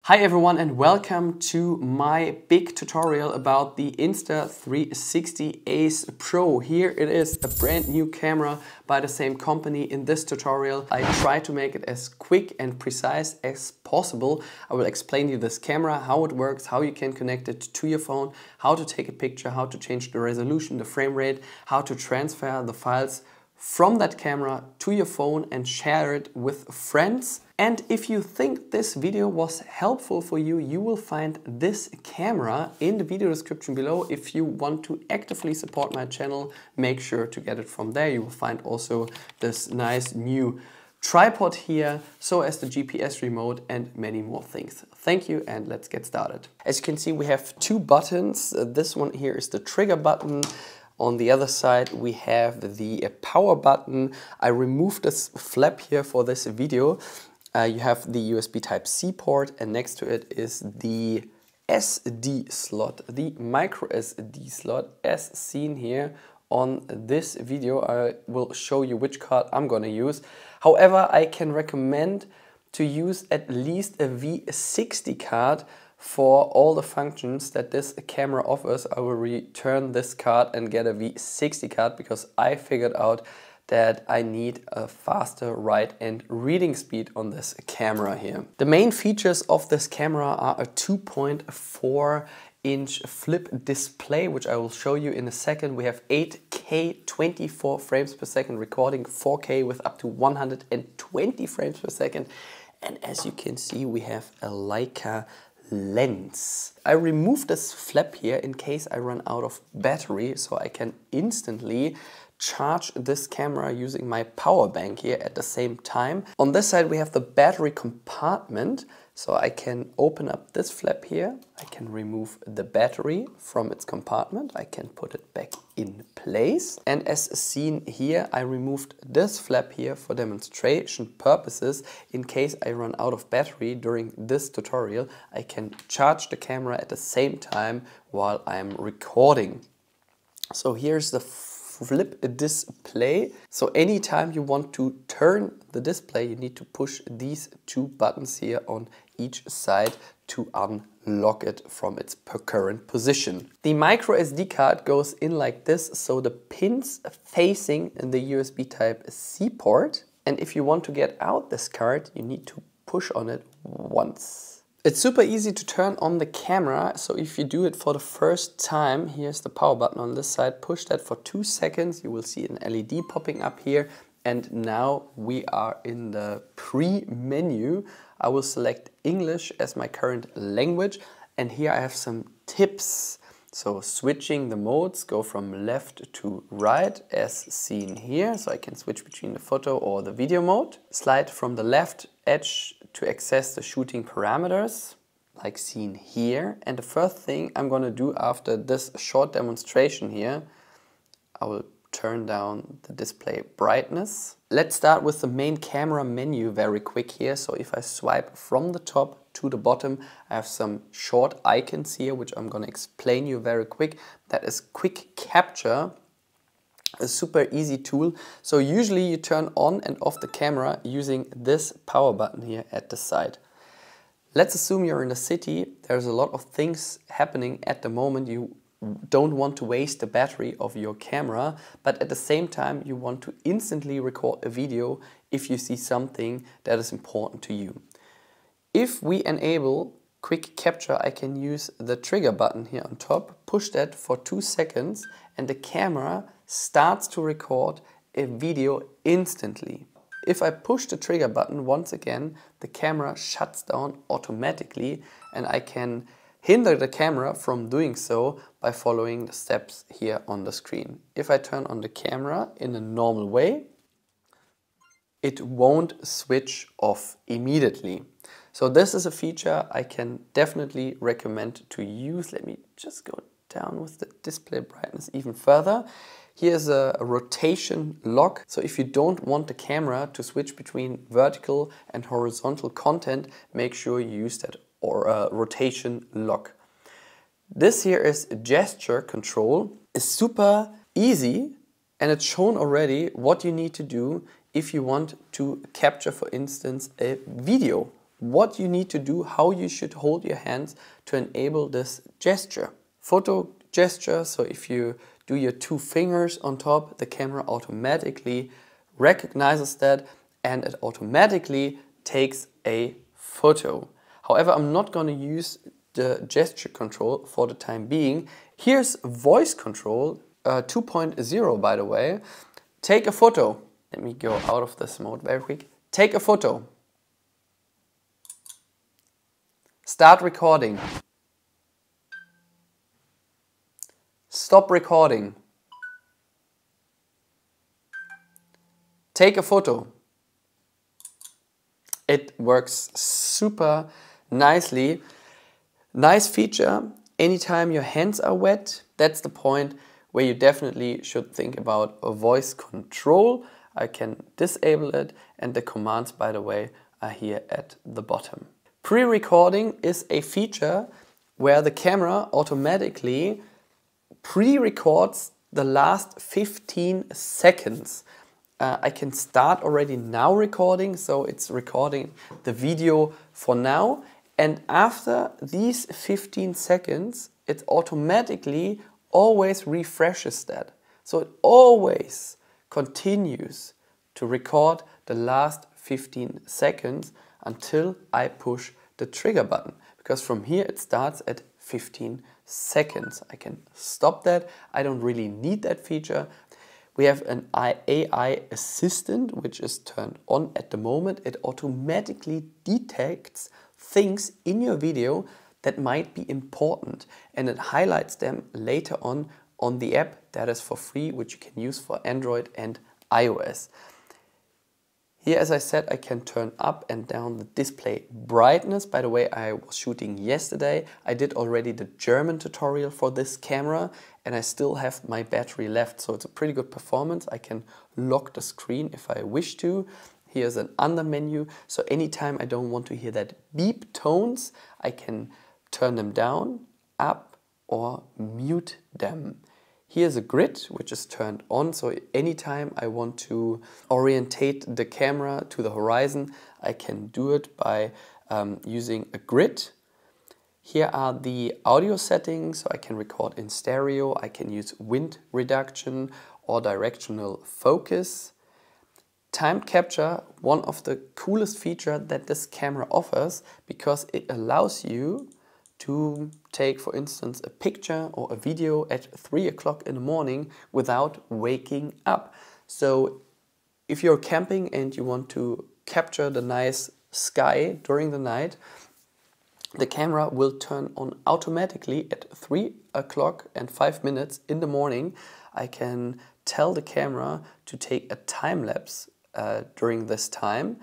Hi everyone and welcome to my big tutorial about the Insta360 Ace Pro. Here it is, a brand new camera by the same company. In this tutorial I try to make it as quick and precise as possible. I will explain you this camera, how it works, how you can connect it to your phone, how to take a picture, how to change the resolution, the frame rate, how to transfer the files from that camera to your phone and share it with friends. And if you think this video was helpful for you, you will find this camera in the video description below. If you want to actively support my channel, make sure to get it from there. You will find also this nice new tripod here, so as the GPS remote and many more things. Thank you and let's get started. As you can see, we have two buttons. This one here is the trigger button. On the other side we have the power button. I removed this flap here for this video. You have the USB Type-C port and next to it is the SD slot, the micro SD slot as seen here on this video. I will show you which card I'm gonna use. However, I can recommend to use at least a V60 card for all the functions that this camera offers. I will return this card and get a V60 card because I figured out that I need a faster write and reading speed on this camera here. The main features of this camera are a 2.4-inch flip display, which I will show you in a second. We have 8K 24 frames per second recording, 4K with up to 120 frames per second. And as you can see, we have a Leica lens. I removed this flap here in case I run out of battery, so I can instantly charge this camera using my power bank here at the same time. On this side we have the battery compartment, so I can open up this flap here. I can remove the battery from its compartment. I can put it back in place. And as seen here, I removed this flap here for demonstration purposes. In case I run out of battery during this tutorial, I can charge the camera at the same time while I'm recording. So here's the flip display. So anytime you want to turn the display, you need to push these two buttons here on each side to unlock it from its current position. The micro SD card goes in like this, so the pins facing in the USB Type-C port. And if you want to get out this card, you need to push on it once. It's super easy to turn on the camera, so if you do it for the first time, here's the power button on this side, push that for 2 seconds, you will see an LED popping up here, and now we are in the pre-menu. I will select English as my current language, and here I have some tips. So switching the modes, go from left to right as seen here, so I can switch between the photo or the video mode. Slide from the left edge to access the shooting parameters, like seen here. And the first thing I'm gonna do after this short demonstration here, I will turn down the display brightness. Let's start with the main camera menu very quick here. So if I swipe from the top to the bottom, I have some short icons here, which I'm gonna explain you very quick. That is quick capture, a super easy tool. So usually you turn on and off the camera using this power button here at the side. Let's assume you're in a city. There's a lot of things happening at the moment. You don't want to waste the battery of your camera, but at the same time you want to instantly record a video if you see something that is important to you. If we enable quick capture, I can use the trigger button here on top, push that for 2 seconds, and the camera starts to record a video instantly. If I push the trigger button once again, the camera shuts down automatically, and I can hinder the camera from doing so by following the steps here on the screen. If I turn on the camera in a normal way, it won't switch off immediately. So this is a feature I can definitely recommend to use. Let me just go down with the display brightness even further. Here's a rotation lock. So if you don't want the camera to switch between vertical and horizontal content, make sure you use that rotation lock. This here is gesture control. It's super easy and it's shown already what you need to do if you want to capture, for instance, a video what you need to do, how you should hold your hands to enable this gesture. Photo gesture, so if you do your 2 fingers on top, the camera automatically recognizes that and it automatically takes a photo. However, I'm not going to use the gesture control for the time being. Here's voice control 2.0, by the way. Take a photo. Let me go out of this mode very quick. Take a photo. Start recording. Stop recording. Take a photo. It works super nicely. Nice feature. Anytime your hands are wet, that's the point where you definitely should think about a voice control. I can disable it, and the commands, by the way, are here at the bottom. Pre-recording is a feature where the camera automatically pre-records the last 15 seconds. I can start already now recording, so it's recording the video for now. And after these 15 seconds, it automatically always refreshes that. So it always continues to record the last 15 seconds until I push the trigger button. Because from here it starts at 15 seconds. I can stop that. I don't really need that feature. We have an AI assistant, which is turned on at the moment. It automatically detects things in your video that might be important, and it highlights them later on the app that is for free, which you can use for Android and iOS. Here, as I said, I can turn up and down the display brightness. By the way, I was shooting yesterday. I did already the German tutorial for this camera, and I still have my battery left, so it's a pretty good performance. I can lock the screen if I wish to. Here's an under menu, so anytime I don't want to hear that beep tones, I can turn them down, up, or mute them. Here's a grid, which is turned on, so anytime I want to orientate the camera to the horizon, I can do it by using a grid. Here are the audio settings, so I can record in stereo, I can use wind reduction or directional focus. Time capture, one of the coolest features that this camera offers, because it allows you to take, for instance, a picture or a video at 3 o'clock in the morning without waking up. So if you're camping and you want to capture the nice sky during the night, the camera will turn on automatically at 3 o'clock and 5 minutes in the morning. I can tell the camera to take a time lapse during this time.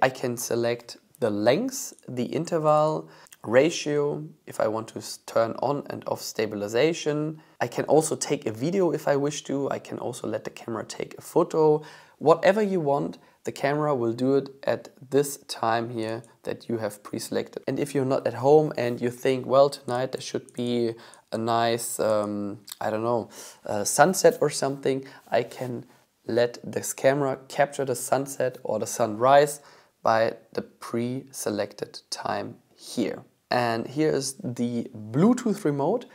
I can select the length, the interval, ratio, if I want to turn on and off stabilization. I can also take a video if I wish to. I can also let the camera take a photo. Whatever you want, the camera will do it at this time here that you have pre-selected. And if you're not at home and you think, well, tonight there should be a nice, I don't know, sunset or something, I can let this camera capture the sunset or the sunrise by the pre-selected time here. And here is the Bluetooth remote.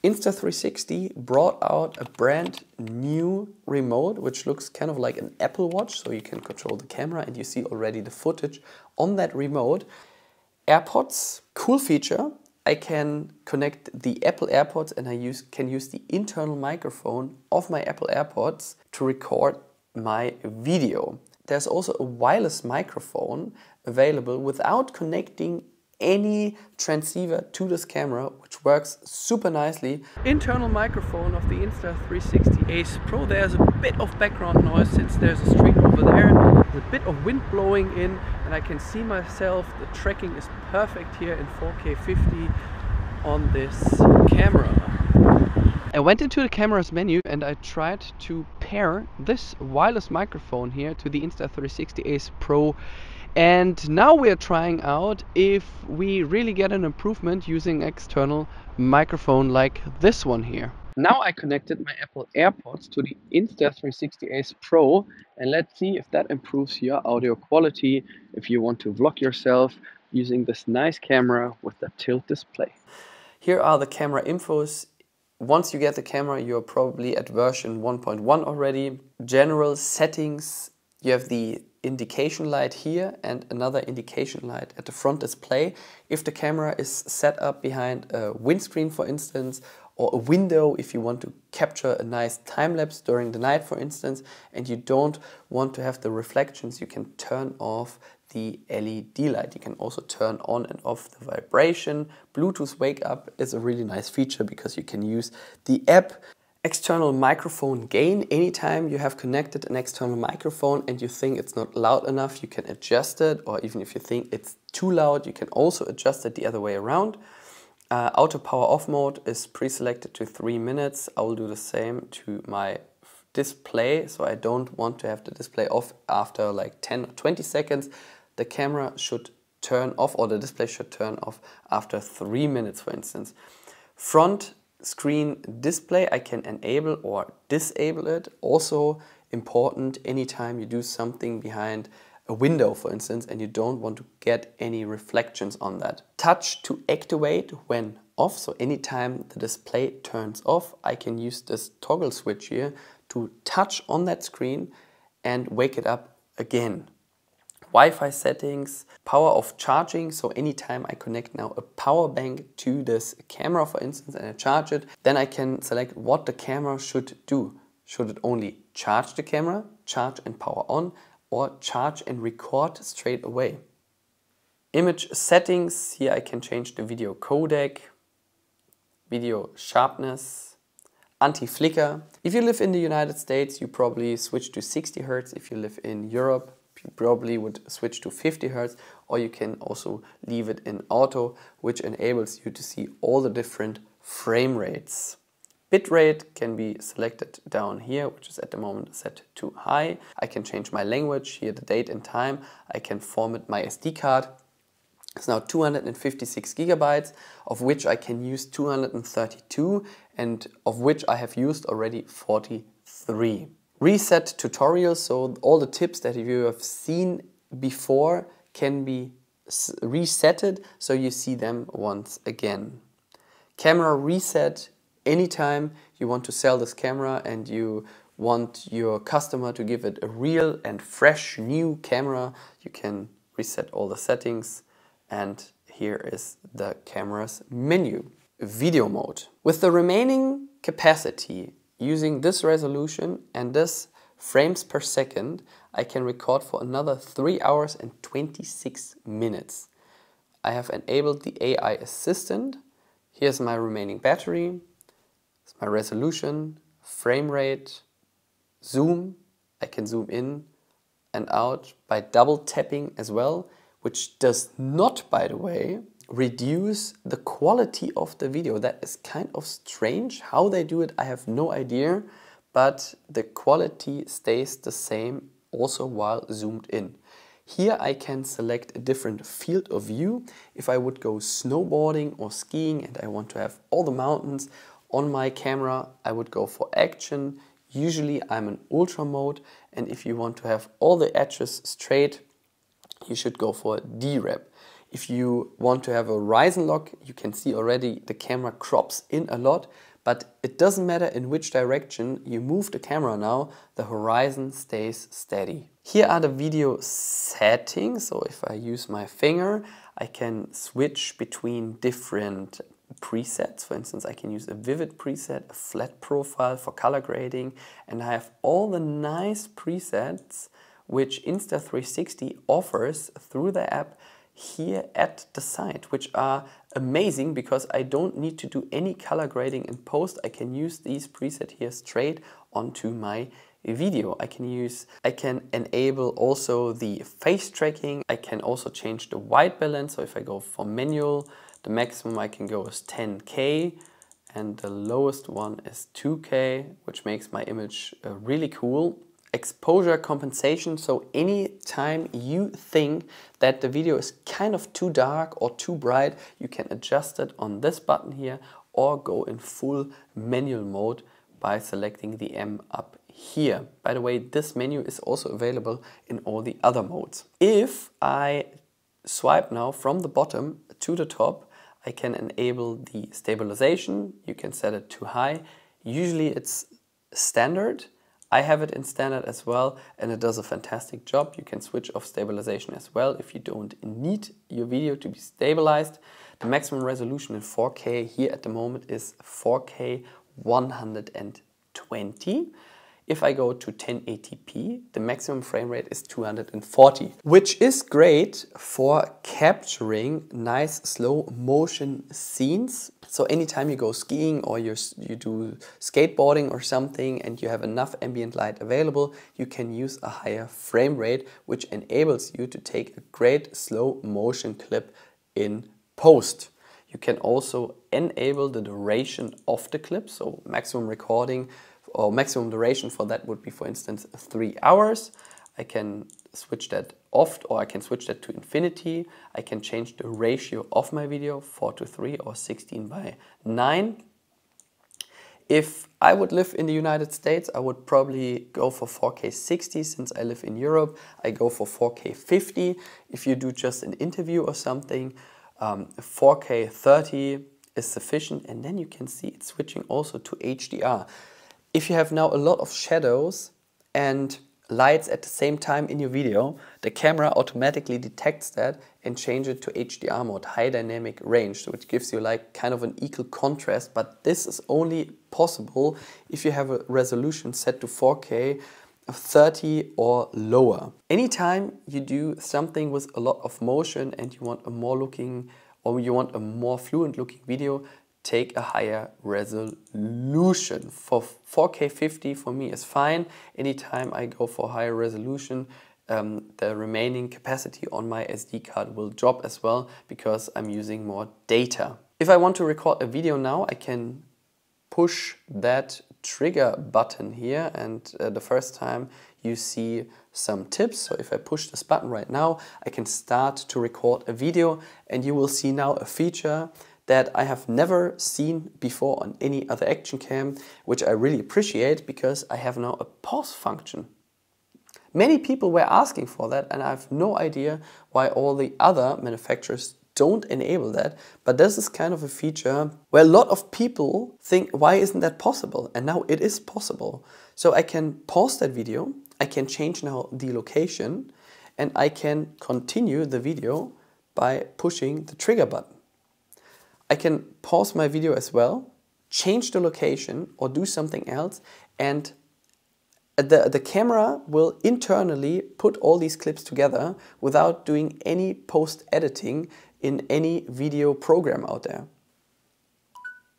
Insta360 brought out a brand new remote, which looks kind of like an Apple Watch, so you can control the camera and you see already the footage on that remote. AirPods, cool feature. I can connect the Apple AirPods and I can use the internal microphone of my Apple AirPods to record my video. There's also a wireless microphone available without connecting any transceiver to this camera, which works super nicely. Internal microphone of the Insta360 Ace Pro. There's a bit of background noise since there's a street over there. There's a bit of wind blowing in and I can see myself. The tracking is perfect here in 4K 50 on this camera. I went into the camera's menu and I tried to pair this wireless microphone here to the Insta360 Ace Pro. And now we are trying out if we really get an improvement using external microphone like this one here. Now I connected my Apple AirPods to the Insta360 Ace Pro, and let's see if that improves your audio quality if you want to vlog yourself using this nice camera with the tilt display. Here are the camera infos. Once you get the camera, you're probably at version 1.1 already. General settings, you have the indication light here and another indication light at the front display. If the camera is set up behind a windscreen, for instance, or a window, if you want to capture a nice time lapse during the night, for instance, and you don't want to have the reflections, you can turn off the LED light. You can also turn on and off the vibration. Bluetooth wake up is a really nice feature because you can use the app. External microphone gain. Anytime you have connected an external microphone and you think it's not loud enough, you can adjust it, or even if you think it's too loud, you can also adjust it the other way around. Auto power off mode is pre-selected to 3 minutes. I will do the same to my display, so I don't want to have the display off after like 10 or 20 seconds. The camera should turn off, or the display should turn off after 3 minutes, for instance. Front screen display, I can enable or disable it. Also important, anytime you do something behind a window, for instance, and you don't want to get any reflections on that. Touch to activate when off, so anytime the display turns off, I can use this toggle switch here to touch on that screen and wake it up again. Wi-Fi settings, power of charging, so anytime I connect now a power bank to this camera, for instance, and I charge it, then I can select what the camera should do. Should it only charge the camera, charge and power on, or charge and record straight away? Image settings, here I can change the video codec, video sharpness, anti-flicker. If you live in the United States, you probably switch to 60 Hz. If you live in Europe, you probably would switch to 50 Hz, or you can also leave it in auto, which enables you to see all the different frame rates. Bitrate can be selected down here, which is at the moment set to high. I can change my language, here the date and time. I can format my SD card. It's now 256 gigabytes, of which I can use 232, and of which I have used already 43. Reset tutorials, so all the tips that you have seen before can be resetted, so you see them once again. Camera reset. Anytime you want to sell this camera and you want your customer to give it a real and fresh new camera, you can reset all the settings, and here is the camera's menu. Video mode. With the remaining capacity, using this resolution and this frames per second, I can record for another 3 hours and 26 minutes. I have enabled the AI assistant. Here's my remaining battery. My resolution, frame rate, zoom. I can zoom in and out by double tapping as well, which does not, by the way, reduce the quality of the video. That is kind of strange. How they do it, I have no idea, but the quality stays the same also while zoomed in. Here I can select a different field of view. If I would go snowboarding or skiing and I want to have all the mountains on my camera, I would go for action. Usually I'm in ultra mode, and if you want to have all the edges straight, you should go for D-Rep. If you want to have a horizon lock, you can see already the camera crops in a lot, but it doesn't matter in which direction you move the camera now, the horizon stays steady. Here are the video settings, so if I use my finger, I can switch between different presets. For instance, I can use a vivid preset, a flat profile for color grading, and I have all the nice presets which Insta360 offers through the app here at the site, which are amazing because I don't need to do any color grading in post. I can use these presets here straight onto my video. I can enable also the face tracking. I can also change the white balance. So if I go for manual, the maximum I can go is 10K and the lowest one is 2K, which makes my image really cool. Exposure compensation, so anytime you think that the video is kind of too dark or too bright, you can adjust it on this button here, or go in full manual mode by selecting the M up here. By the way, this menu is also available in all the other modes. If I swipe now from the bottom to the top, I can enable the stabilization. You can set it to high. Usually it's standard. I have it in standard as well, and it does a fantastic job. You can switch off stabilization as well if you don't need your video to be stabilized. The maximum resolution in 4K here at the moment is 4K 120. If I go to 1080p, the maximum frame rate is 240, which is great for capturing nice slow motion scenes. So anytime you go skiing or you do skateboarding or something and you have enough ambient light available, you can use a higher frame rate, which enables you to take a great slow motion clip in post. You can also enable the duration of the clip, so maximum recording or maximum duration for that would be, for instance, 3 hours. I can switch that off, or I can switch that to infinity. I can change the ratio of my video, 4:3 or 16:9. If I would live in the United States, I would probably go for 4K 60. Since I live in Europe, I go for 4K 50. If you do just an interview or something, 4K 30 is sufficient, and then you can see it's switching also to HDR. If you have now a lot of shadows and lights at the same time in your video, the camera automatically detects that and changes it to HDR mode, high dynamic range, so it gives you like kind of an equal contrast, but this is only possible if you have a resolution set to 4K 30 or lower. Anytime you do something with a lot of motion and you want a more fluent looking video, take a higher resolution. For 4K 50 for me is fine. Anytime I go for higher resolution, the remaining capacity on my SD card will drop as well because I'm using more data. If I want to record a video now, I can push that trigger button here, and the first time you see some tips. So if I push this button right now, I can start to record a video, and you will see now a feature that I have never seen before on any other action cam, which I really appreciate because I have now a pause function. Many people were asking for that, and I have no idea why all the other manufacturers don't enable that, but this is kind of a feature where a lot of people think, why isn't that possible? And now it is possible. So I can pause that video, I can change now the location, and I can continue the video by pushing the trigger button. I can pause my video as well, change the location or do something else, and the camera will internally put all these clips together without doing any post-editing in any video program out there.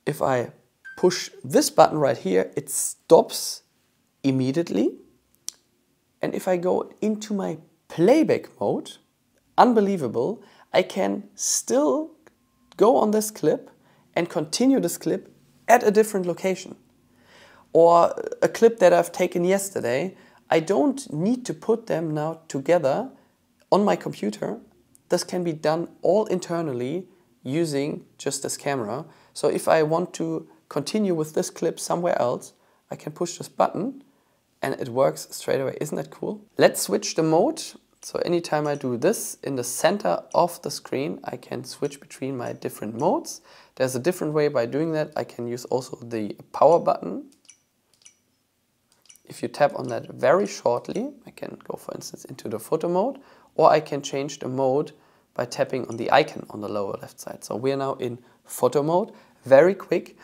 If I push this button right here, it stops immediately. And if I go into my playback mode, unbelievable, I can still go on this clip and continue this clip at a different location. Or a clip that I've taken yesterday, I don't need to put them now together on my computer. This can be done all internally using just this camera. So if I want to continue with this clip somewhere else, I can push this button and it works straight away. Isn't that cool? Let's switch the mode. So anytime I do this in the center of the screen, I can switch between my different modes. There's a different way by doing that. I can use also the power button. If you tap on that very shortly, I can go, for instance, into the photo mode, or I can change the mode by tapping on the icon on the lower left side. So we are now in photo mode, very quick.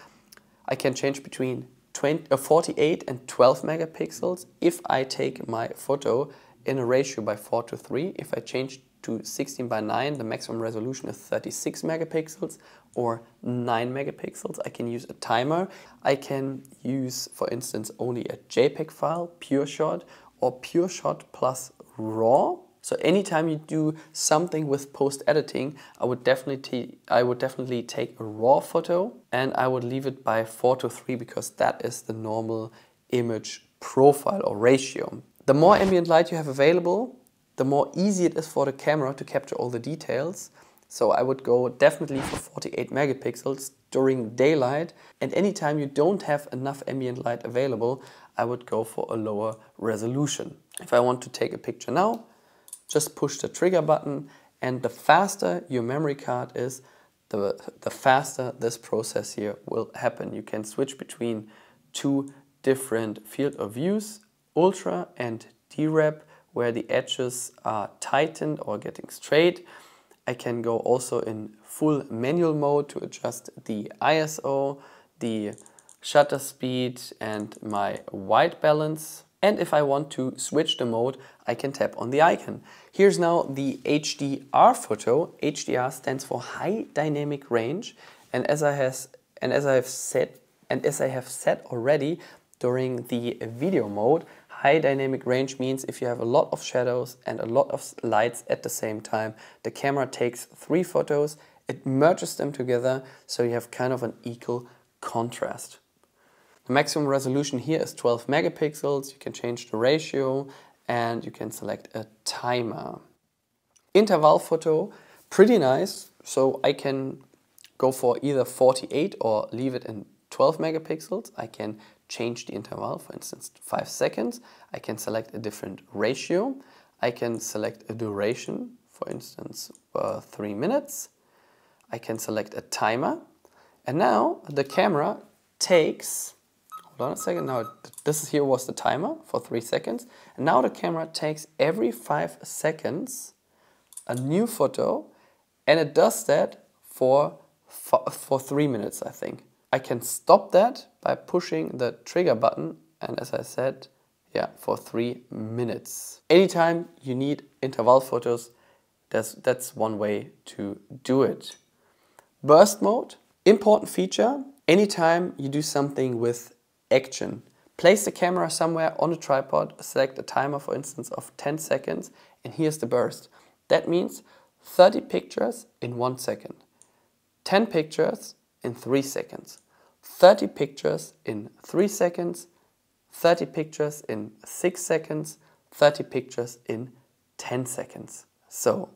I can change between 48 and 12 megapixels if I take my photo in a ratio by 4:3. If I change to 16:9, the maximum resolution is 36 megapixels or 9 megapixels. I can use a timer. I can use, for instance, only a JPEG file, PureShot, or PureShot plus RAW. So anytime you do something with post-editing, I would definitely take a RAW photo, and I would leave it by 4:3 because that is the normal image profile or ratio. The more ambient light you have available, the more easy it is for the camera to capture all the details. So I would go definitely for 48 megapixels during daylight, and anytime you don't have enough ambient light available, I would go for a lower resolution. If I want to take a picture now, just push the trigger button, and the faster your memory card is, the faster this process here will happen. You can switch between two different field of views, ultra and DRAP, where the edges are tightened or getting straight. I can go also in full manual mode to adjust the ISO, the shutter speed and my white balance. And if I want to switch the mode, I can tap on the icon. Here's now the HDR photo. HDR stands for High Dynamic Range, and as I have said already during the video mode, high dynamic range means if you have a lot of shadows and a lot of lights at the same time, the camera takes 3 photos, it merges them together, so you have kind of an equal contrast. The maximum resolution here is 12 megapixels. You can change the ratio and you can select a timer. Interval photo, pretty nice. So I can go for either 48 or leave it in 12 megapixels. I can change the interval, for instance, 5 seconds. I can select a different ratio. I can select a duration, for instance, 3 minutes. I can select a timer. And now the camera takes, hold on a second, now this here was the timer for 3 seconds. And now the camera takes every 5 seconds a new photo, and it does that for 3 minutes, I think. I can stop that by pushing the trigger button, and as I said, yeah, for 3 minutes. Anytime you need interval photos, that's one way to do it. Burst mode, important feature. Anytime you do something with action, place the camera somewhere on a tripod, select a timer, for instance, of 10 seconds, and here's the burst. That means 30 pictures in 1 second, 10 pictures in 3 seconds, 30 pictures in 3 seconds, 30 pictures in 6 seconds, 30 pictures in 10 seconds. So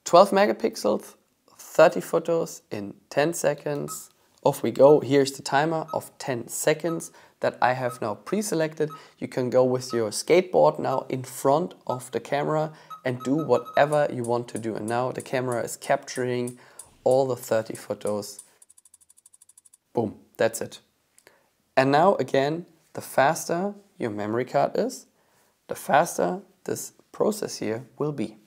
12 megapixels, 30 photos in 10 seconds. Off we go. Here's the timer of 10 seconds that I have now pre-selected. You can go with your skateboard now in front of the camera and do whatever you want to do. And now the camera is capturing all the 30 photos. Boom, that's it. And now again, the faster your memory card is, the faster this process here will be.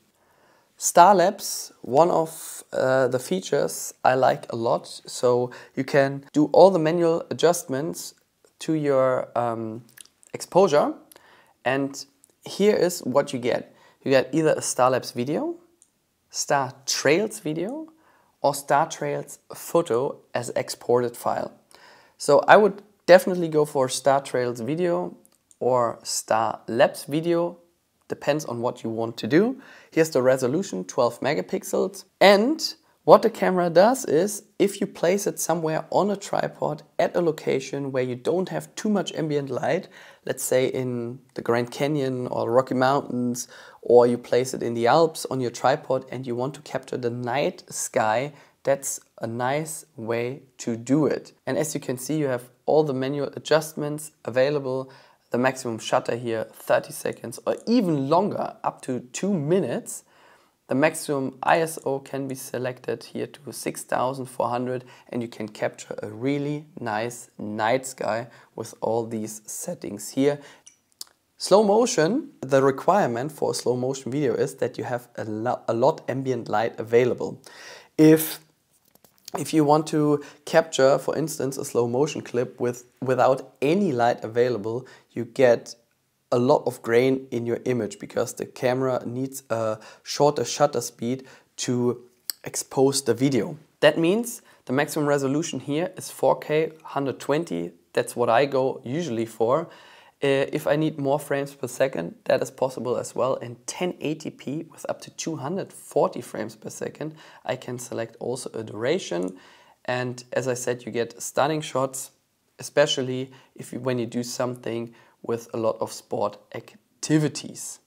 Starlapse, one of the features I like a lot. So you can do all the manual adjustments to your exposure, and here is what you get. You get either a Starlapse video, Star Trails video, or Star Trails photo as exported file. So I would definitely go for Star Trails video or Starlapse video, depends on what you want to do. Here's the resolution, 12 megapixels. And what the camera does is, if you place it somewhere on a tripod at a location where you don't have too much ambient light, let's say in the Grand Canyon or Rocky Mountains, or you place it in the Alps on your tripod and you want to capture the night sky, that's a nice way to do it. And as you can see, you have all the manual adjustments available. The maximum shutter here, 30 seconds or even longer, up to 2 minutes. The maximum ISO can be selected here to 6400, and you can capture a really nice night sky with all these settings here. Slow motion, the requirement for a slow motion video is that you have a lot ambient light available. If you want to capture, for instance, a slow motion clip without any light available, you get a lot of grain in your image because the camera needs a shorter shutter speed to expose the video. That means the maximum resolution here is 4K 120. That's what I go usually for. If I need more frames per second, that is possible as well. In 1080p with up to 240 frames per second, I can select also a duration. And as I said, you get stunning shots, especially when you do something with a lot of sport activities.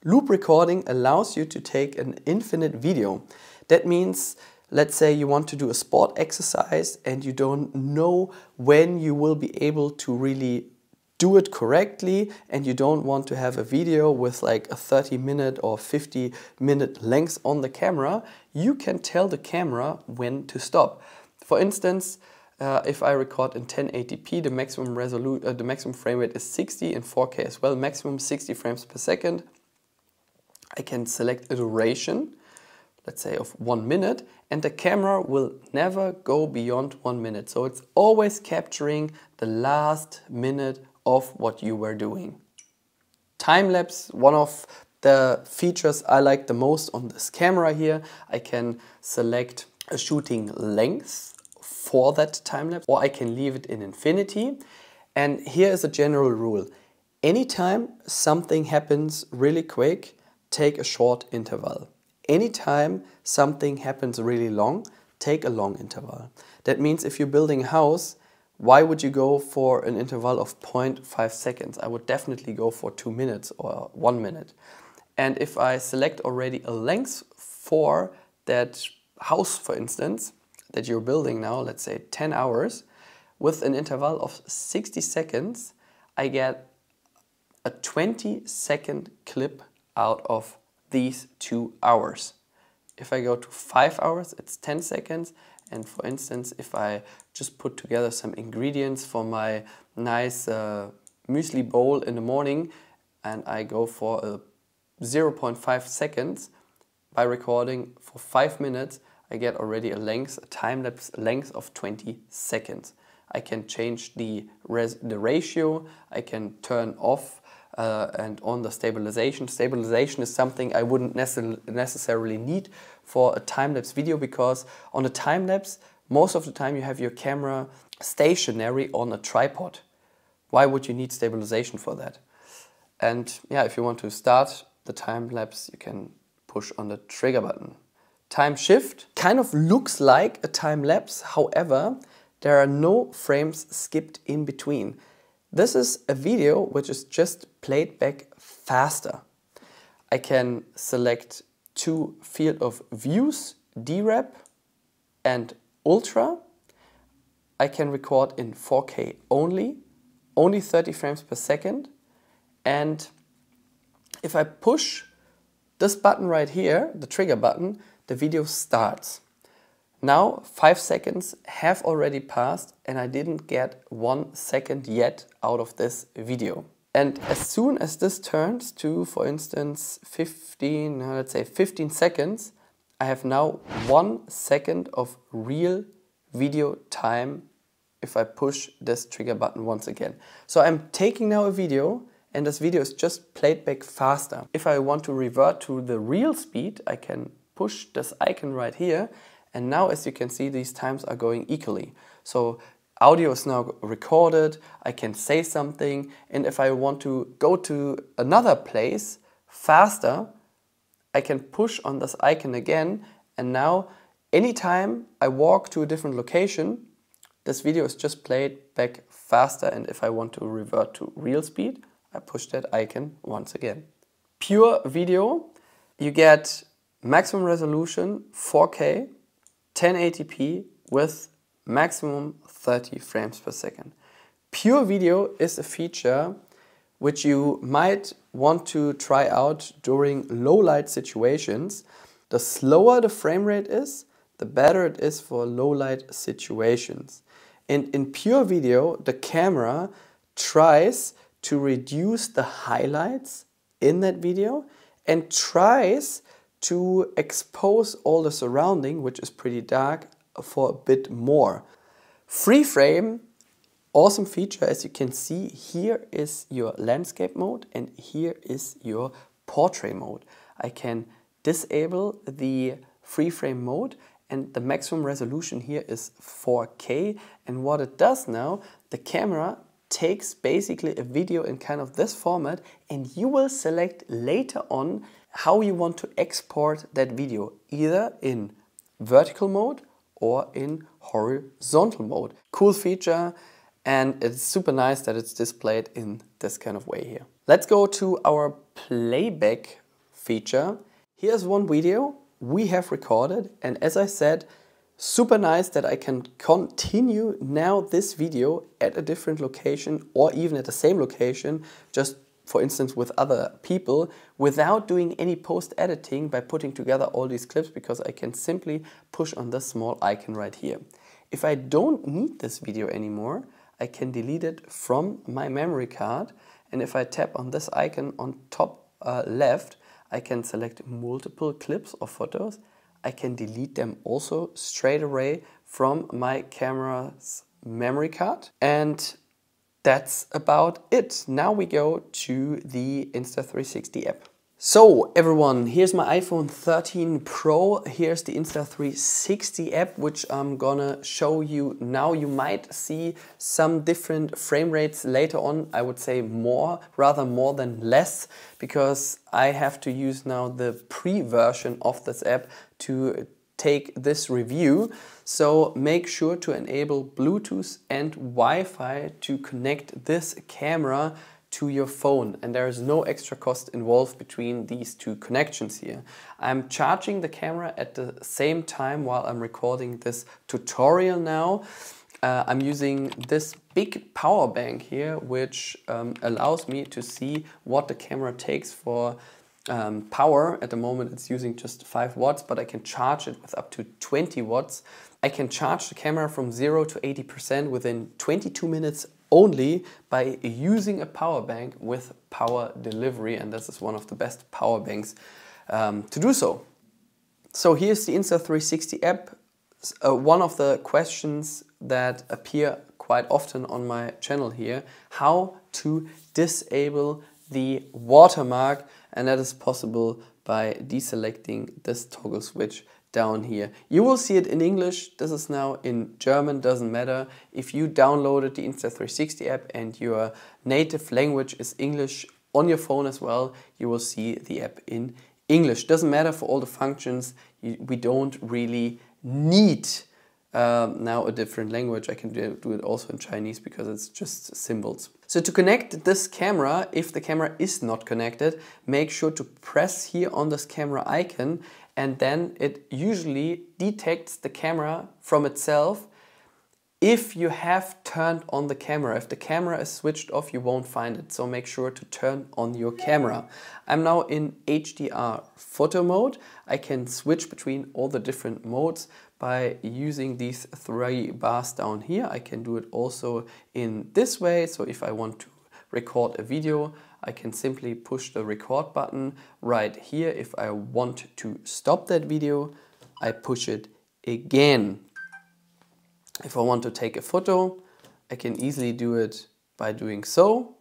Loop recording allows you to take an infinite video. That means, let's say you want to do a sport exercise and you don't know when you will be able to really do it correctly, and you don't want to have a video with like a 30-minute or 50-minute length on the camera, you can tell the camera when to stop. For instance, if I record in 1080p, the maximum frame rate is 60, in 4K as well, maximum 60 frames per second. I can select a duration, let's say of 1 minute, and the camera will never go beyond 1 minute. So it's always capturing the last minute of what you were doing. Time-lapse, one of the features I like the most on this camera here. I can select a shooting length for that time-lapse, or I can leave it in infinity. And here is a general rule. Anytime something happens really quick, take a short interval. Anytime something happens really long, take a long interval. That means if you're building a house, why would you go for an interval of 0.5 seconds? I would definitely go for 2 minutes or 1 minute. And if I select already a length for that house, for instance, that you're building now, let's say 10 hours, with an interval of 60 seconds, I get a 20-second clip out of these 2 hours. If I go to 5 hours, it's 10 seconds. And for instance, if I just put together some ingredients for my nice muesli bowl in the morning, and I go for a 0.5 seconds, by recording for 5 minutes, I get already a time-lapse length of 20 seconds. I can change the ratio, I can turn off and on the stabilization. Stabilization is something I wouldn't necessarily need for a time-lapse video, because on a time-lapse, most of the time you have your camera stationary on a tripod. Why would you need stabilization for that? And yeah, if you want to start the time-lapse, you can push on the trigger button. TimeShift kind of looks like a time-lapse, however, there are no frames skipped in between. This is a video which is just played back faster. I can select 2 field of views, DRAP and Ultra. I can record in 4K only 30 frames per second. And if I push this button right here, the trigger button, the video starts. Now 5 seconds have already passed and I didn't get 1 second yet out of this video. And as soon as this turns to, for instance, 15 seconds, I have now 1 second of real video time if I push this trigger button once again. So I'm taking now a video and this video is just played back faster. If I want to revert to the real speed, I can push this icon right here. And now, as you can see, these times are going equally. So audio is now recorded, I can say something, and if I want to go to another place faster, I can push on this icon again, and now anytime I walk to a different location, this video is just played back faster, and if I want to revert to real speed, I push that icon once again. PureVideo, you get maximum resolution 4K, 1080p with maximum 30 frames per second. PureVideo is a feature which you might want to try out during low light situations. The slower the frame rate is, the better it is for low light situations. And in PureVideo, the camera tries to reduce the highlights in that video and tries to expose all the surrounding, which is pretty dark, for a bit more. FreeFrame, awesome feature. As you can see, here is your landscape mode and here is your portrait mode. I can disable the FreeFrame mode and the maximum resolution here is 4K. And what it does now, the camera takes basically a video in kind of this format, and you will select later on how you want to export that video, either in vertical mode or in horizontal mode. Cool feature, and it's super nice that it's displayed in this kind of way here. Let's go to our playback feature. Here's one video we have recorded. And as I said, super nice that I can continue now this video at a different location or even at the same location, just for instance with other people, without doing any post-editing by putting together all these clips, because I can simply push on this small icon right here. If I don't need this video anymore, I can delete it from my memory card, and if I tap on this icon on top left, I can select multiple clips or photos. I can delete them also straight away from my camera's memory card. And that's about it. Now we go to the Insta360 app. So everyone, here's my iPhone 13 Pro. Here's the Insta360 app, which I'm gonna show you now. You might see some different frame rates later on. I would say rather more than less, because I have to use now the pre-version of this app to take this review. So make sure to enable Bluetooth and Wi-Fi to connect this camera to your phone, and there is no extra cost involved between these two connections here. I'm charging the camera at the same time while I'm recording this tutorial now. I'm using this big power bank here, which allows me to see what the camera takes for power. At the moment it's using just 5 watts, but I can charge it with up to 20 watts. I can charge the camera from 0 to 80% within 22 minutes only by using a power bank with power delivery, and this is one of the best power banks to do so. So here's the Insta360 app. One of the questions that appear quite often on my channel here, how to disable the watermark, and that is possible by deselecting this toggle switch down here. You will see it in English. This is now in German, doesn't matter. If you downloaded the Insta360 app and your native language is English on your phone as well, you will see the app in English. Doesn't matter for all the functions. We don't really need now a different language. I can do it also in Chinese because it's just symbols. So to connect this camera, if the camera is not connected, make sure to press here on this camera icon, and then it usually detects the camera from itself. If you have turned on the camera, if the camera is switched off, you won't find it. So make sure to turn on your camera. I'm now in HDR photo mode. I can switch between all the different modes by using these 3 bars down here. I can do it also in this way. So if I want to record a video, I can simply push the record button right here. If I want to stop that video, I push it again. If I want to take a photo, I can easily do it by doing so.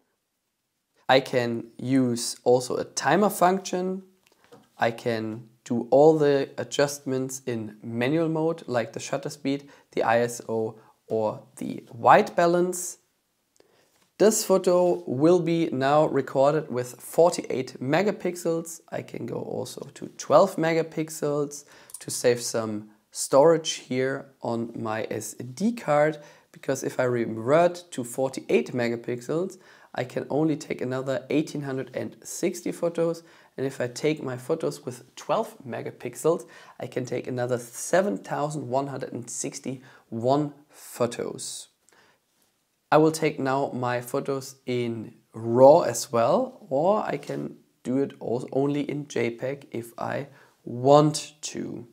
I can use also a timer function. I can do all the adjustments in manual mode, like the shutter speed, the ISO, or the white balance. This photo will be now recorded with 48 megapixels. I can go also to 12 megapixels to save some storage here on my SD card, because if I revert to 48 megapixels, I can only take another 1860 photos, and if I take my photos with 12 megapixels, I can take another 7161 photos. I will take now my photos in RAW as well, or I can do it also only in JPEG if I want to.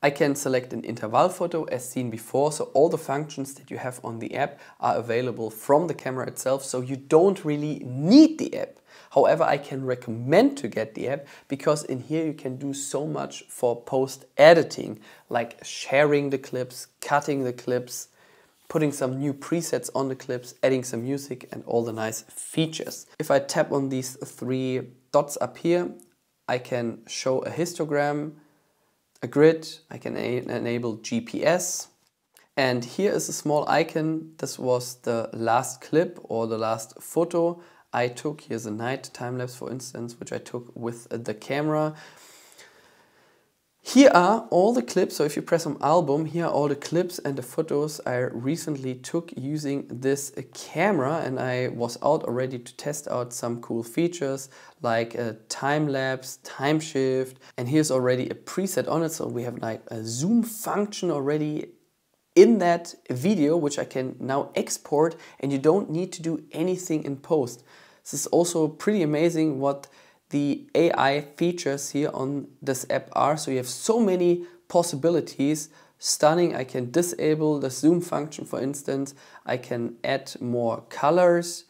I can select an interval photo as seen before, so all the functions that you have on the app are available from the camera itself, so you don't really need the app. However, I can recommend to get the app because in here you can do so much for post-editing, like sharing the clips, cutting the clips, putting some new presets on the clips, adding some music and all the nice features. If I tap on these 3 dots up here, I can show a histogram, a grid, I can enable GPS, and here is a small icon. This was the last clip or the last photo I took. Here's a night time lapse, for instance, which I took with the camera. Here are all the clips, so if you press on album, here are all the clips and the photos I recently took using this camera, and I was out already to test out some cool features like a time-lapse, TimeShift, and here's already a preset on it, so we have like a zoom function already in that video, which I can now export, and you don't need to do anything in post. This is also pretty amazing what the AI features here on this app are. So you have so many possibilities. Stunning. I can disable the zoom function, for instance. I can add more colors.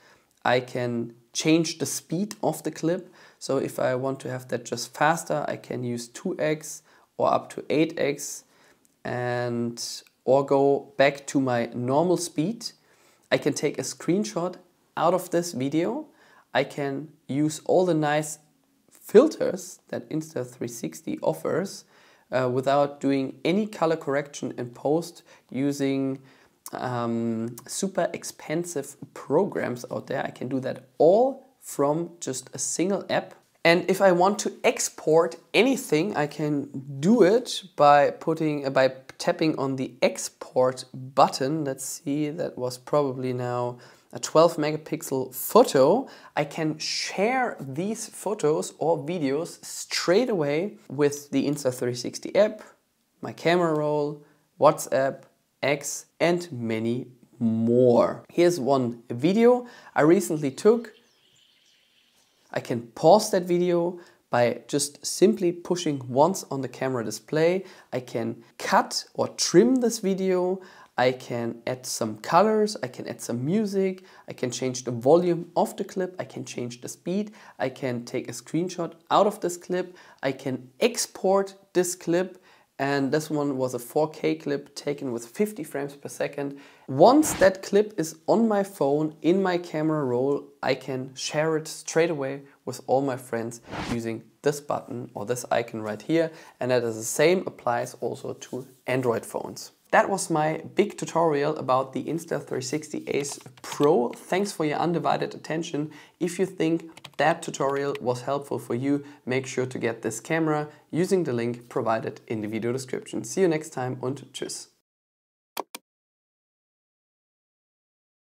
I can change the speed of the clip. So if I want to have that just faster, I can use 2x or up to 8x or go back to my normal speed. I can take a screenshot out of this video. I can use all the nice filters that Insta360 offers without doing any color correction in post using super expensive programs out there. I can do that all from just a single app. And if I want to export anything, I can do it by tapping on the export button. Let's see, that was probably now a 12 megapixel photo. I can share these photos or videos straight away with the Insta360 app, my camera roll, WhatsApp, X, and many more. Here's one video I recently took. I can pause that video by just simply pushing once on the camera display. I can cut or trim this video. I can add some colors, I can add some music, I can change the volume of the clip, I can change the speed, I can take a screenshot out of this clip, I can export this clip, and this one was a 4K clip taken with 50 frames per second. Once that clip is on my phone, in my camera roll, I can share it straight away with all my friends using this button or this icon right here, and that is the same applies also to Android phones. That was my big tutorial about the Insta360 Ace Pro. Thanks for your undivided attention. If you think that tutorial was helpful for you, make sure to get this camera using the link provided in the video description. See you next time und tschüss.